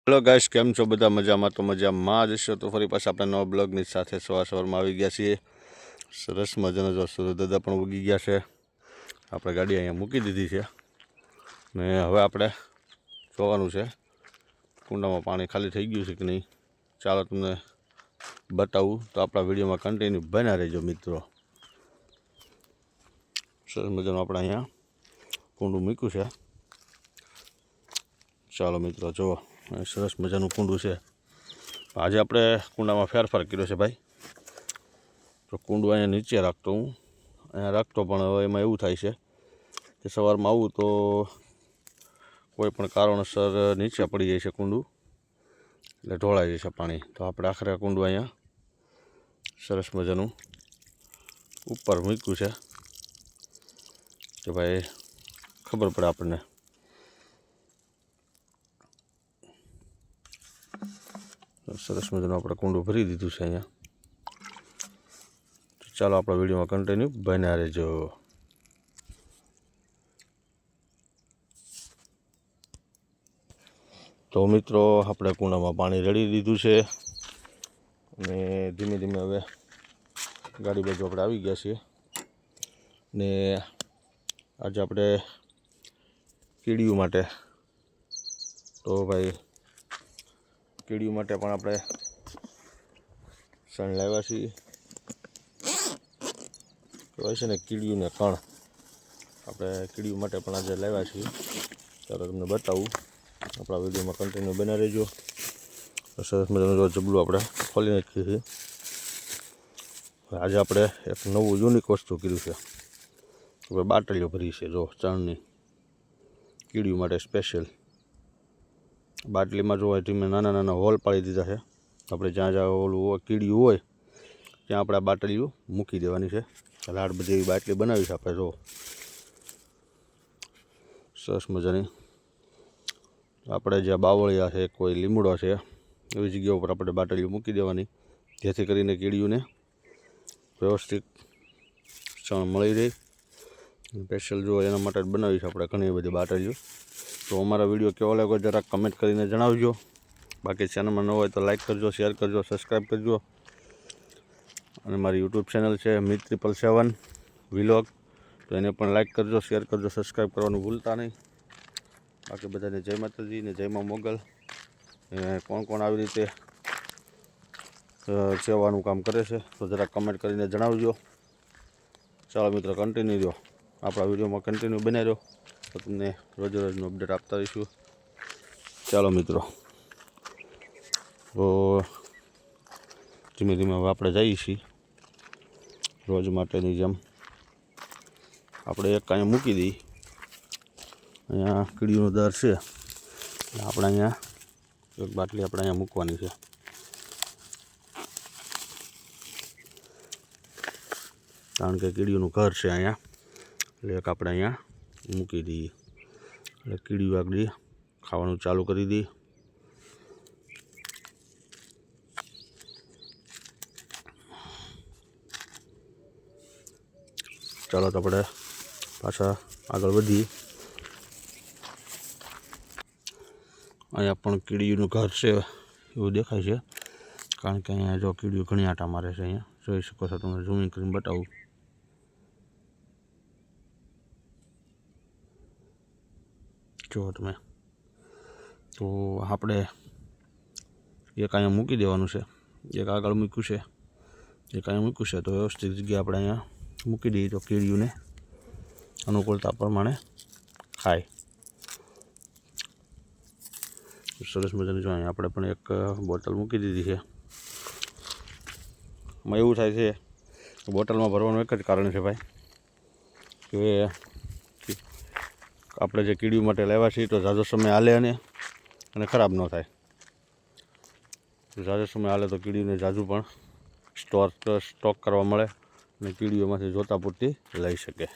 Hello guys, કેમ છો બધા? મજામાં? તો મજામાં જ છો. તો ફરી પાછા આપણે નવા બ્લોગની સાથે સવારમાં આવી ગયા છીએ. સરસ મજાનો જો સૂર્યદાદા પણ ઉગી ગયા છે. આપણે ગાડી અહીંયા મૂકી દીધી છે ને હવે આપણે જોવાનું છે કુંડામાં પાણી ખાલી થઈ ગયું છે કે નહીં. ચાલો તમને બતાવું, તો આપણા વિડીયોમાં કન્ટિન્યુ બન્યા રહેજો મિત્રો. સરસ મજાનું આપણે અહીંયા કુંડું મૂક્યું છે. ચાલો મિત્રો જુઓ, સરસ મજાનું કુંડું છે. આજે આપણે કુંડામાં ફેરફાર કર્યો છે ભાઈ. તો કુંડું અહીંયા નીચે રાખતો, હું અહીંયા રાખતો, પણ હવે એમાં એવું થાય છે કે સવારમાં આવું તો કોઈ પણ કારણસર નીચે પડી જાય છે કુંડું, એટલે ઢોળાઈ જાય છે પાણી. તો આપણે આખરે કુંડું અહીંયા સરસ મજાનું ઉપર મૂક્યું છે કે ભાઈ ખબર પડે આપણને. સરસ મજાનું આપણે કુંડું ભરી દીધું છે અહીંયા. ચાલો આપણા વિડીયોમાં કન્ટિન્યુ બન્યા રહેજો. તો મિત્રો આપણે કુંડામાં પાણી રેડી દીધું છે અને ધીમે ધીમે હવે ગાડી બાજુ આપણે આવી ગયા છીએ. ને આજે આપણે કીડીયું માટે, તો ભાઈ કીડીયું માટે પણ આપણે સણ લાવ્યા છીએ. કહેવાય છે ને કીડીયું ને કણ, આપણે કીડીયું માટે પણ આજે લાવ્યા છીએ. ત્યારે તમને બતાવું, આપણા વિડીયોમાં કન્ટિન્યુ બના રહેજો. સરસ મજાનું જબલું આપણે ખોલી નાખીએ છીએ. આજે આપણે એક નવું યુનિક વસ્તુ કર્યું છે, આપણે બાટલીઓ ભરી છે જો ચણની, કીડીયું માટે સ્પેશિયલ. બાટલીમાં જો ધીમે નાના નાના હોલ પાડી દીધા છે. આપણે જ્યાં જ્યાં ઓલું કીડીયું હોય ત્યાં આપણે આ બાટલીઓ મૂકી દેવાની છે. લાડ બધી એવી બાટલી બનાવી છે આપણે જો સરસ મજાની. આપણે જ્યાં બાવળિયા છે, કોઈ લીમડો છે, એવી જગ્યા ઉપર આપણે બાટલીઓ મૂકી દેવાની, જેથી કરીને કીડીઓને વ્યવસ્થિત ચણ મળી રહે. સ્પેશિયલ જો એના માટે જ બનાવી છે આપણે ઘણી બધી બાટલીઓ. તો અમારા વિડીયો કેવો લાગ્યો જરાક કમેન્ટ કરીને જણાવજો. બાકી ચેનલમાં ન હોય તો લાઇક કરજો, શેર કરજો, સબસ્ક્રાઈબ કરજો. અને મારી યુટ્યુબ ચેનલ છે મિત777 વ્લોગ, તો એને પણ લાઇક કરજો, શેર કરજો, સબસ્ક્રાઈબ કરવાનું ભૂલતા નહીં. બાકી બધાને જય માતાજી ને જય મા મોગલ. કોણ કોણ આવી રીતે સેવાનું કામ કરે છે તો જરાક કમેન્ટ કરીને જણાવજો. ચાલો મિત્રો કન્ટિન્યુ રહ્યો, આપણા વિડીયોમાં કન્ટિન્યુ બન્યા રહ્યો, તો તમને રોજે રોજનું અપડેટ આપતા રહીશું. ચાલો મિત્રો, તો ધીમે ધીમે હવે આપણે જઈએ છીએ રોજ માટેની જેમ. આપણે એક અહીંયા મૂકી દઈએ, અહીંયા કીડીનું દર છે, આપણે અહીંયા એક બાટલી આપણે અહીંયા મૂકવાની છે. કારણ કે કીડીઓનું ઘર છે અહીંયા, એટલે એક આપણે અહીંયા મૂકી દઈએ, એટલે કીડીઓ આગળ ખાવાનું ચાલુ કરી દઈએ. ચાલો તો આપણે પાછા આગળ વધીએ. અહીંયા પણ કીડીઓનું ઘર છે એવું દેખાય છે, કારણ કે અહીંયા જો કીડીઓ ઘણી આટા મારે છે. અહીંયા જોઈ શકો છો, તમને ઝૂમિંગ કરીને બતાવું. જો તમે, તો આપણે એક અહીંયા મૂકી દેવાનું છે, એક આગળ મૂક્યું છે, એક અહીંયા મૂક્યું છે. તો વ્યવસ્થિત જગ્યા આપણે અહીંયા મૂકી દઈએ તો કીડીઓને અનુકૂળતા પ્રમાણે ખાય. સરસ મજાની જો અહીંયા આપણે પણ એક બોટલ મૂકી દીધી છે. એમાં એવું થાય છે કે બોટલમાં ભરવાનું એક જ કારણ છે ભાઈ, કે આપણે જે કીડીઓ માટે લેવા છીએ તો ઝાઝો સમય હાલે અને ખરાબ ન થાય. ઝાઝો સમય હાલે તો કીડીઓને ઝાઝું પણ સ્ટોક કરવા મળે અને કીડીઓમાંથી જોતા પૂરતી લઈ શકે.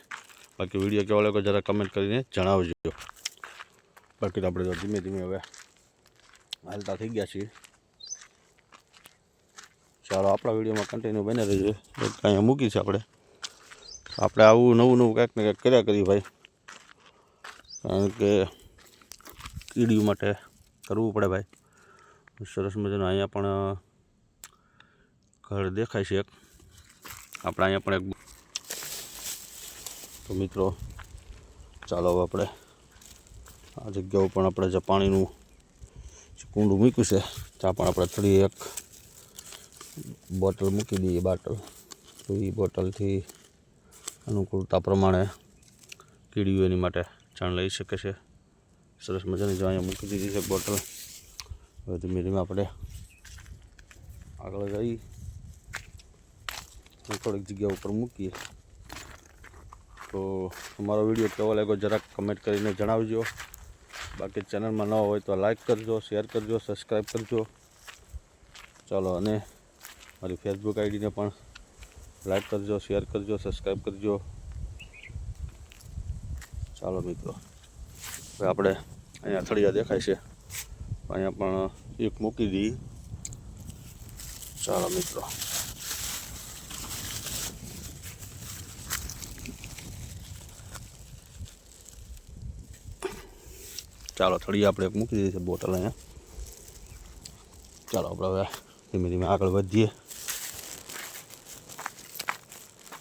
બાકી વિડીયો કેવો લાગ્યો જરા કમેન્ટ કરીને જણાવજો. બાકી તો આપણે તો ધીમે ધીમે હવે હાલતા થઈ ગયા છીએ. ચાલો આપણા વિડીયોમાં કન્ટિન્યુ બને રહેજો. એક અહીંયા મૂકી છે આપણે આવું નવું નવું કંઈક ને કંઈક કર્યા કરીએ ભાઈ, કારણ કે કીડીઓ માટે કરવું પડે ભાઈ. સરસ મજાનું અહીંયા પણ ઘર દેખાય છે એક. આપણે અહીંયા પણ એક. તો મિત્રો ચાલો હવે આપણે આ જગ્યા ઉપર આપણે જે પાણીનું કુંડું મૂક્યું છે ત્યાં પણ આપણે થોડી એક બોટલ મૂકી દઈએ. તો એ બોટલથી અનુકૂળતા પ્રમાણે કીડીઓ એની માટે જાણ લઈ શકે છે. સરસ મજાની જો અહીંયા મૂકી દીધી છે બોટલ. હવે ધીમે ધીમે આપણે આગળ જઈ થોડીક જગ્યા ઉપર મૂકીએ. તો અમારો વિડીયો કેવો લાગ્યો જરાક કમેન્ટ કરીને જણાવજો. બાકી ચેનલમાં ન હોય તો લાઈક કરજો, શેર કરજો, સબસ્ક્રાઈબ કરજો. ચાલો, અને મારી ફેસબુક આઈડીને પણ લાઈક કરજો, શેર કરજો, સબસ્ક્રાઈબ કરજો. ચાલો મિત્રો, હવે આપણે અહીંયા થળિયા દેખાય છે, અહીંયા પણ એક મૂકી દઈએ. ચાલો મિત્રો, ચાલો થળિયા આપણે એક મૂકી દીધી છે બોટલ અહીંયા. ચાલો આપણે હવે ધીમે ધીમે આગળ વધીએ.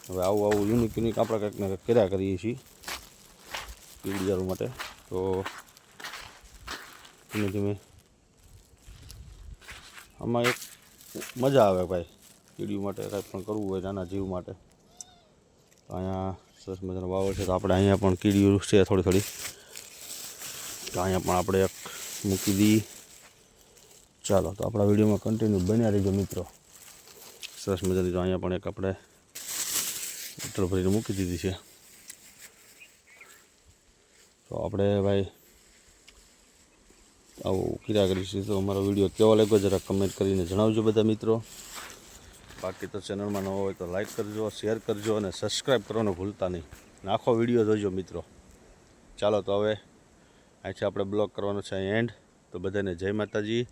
હવે આવું યુનિક આપણે કંઈક ને કંઈક કર્યા કરીએ છીએ કીડિયારું માટે. તો ધીમે ધીમે આમાં એક મજા આવે ભાઈ, કીડીઓ માટે કાંઈ પણ કરવું હોય નાના જીવ માટે. અહીંયા સરસ મજાનો વાવડ છે, તો આપણે અહીંયા પણ કીડીઓ છે થોડી થોડી. તો અહીંયા પણ આપણે એક મૂકી દઈએ. ચાલો, તો આપણા વિડીયોમાં કન્ટિન્યુ બન્યા રહીજો મિત્રો. સરસ મજાની તો અહીંયા પણ એક આપણે બોટલ ભરીને મૂકી દીધી છે. તો આપણે ભાઈ આવું કર્યા કરીશું. તો અમારો વિડીયો કેવો લાગ્યો જરા કમેન્ટ કરીને જણાવજો બધા મિત્રો. બાકી તો ચેનલમાં ન હોય તો લાઈક કરજો, શેર કરજો અને સબસ્ક્રાઈબ કરવાનું ભૂલતા નહીં. આખો વિડીયો જોજો મિત્રો. ચાલો, તો હવે અહીંથી આપણે બ્લોગ કરવાનો છે એન્ડ. તો બધાને જય માતાજી,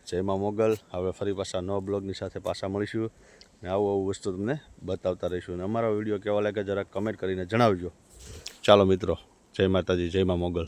જય મા મોગલ. હવે ફરી પાછા નવા બ્લોગની સાથે પાછા મળીશું ને આવું વસ્તુ તમને બતાવતા રહીશું. અને અમારો વિડીયો કેવો લાગે જરા કમેન્ટ કરીને જણાવજો. ચાલો મિત્રો, જય માતાજી, જય મા મોગલ.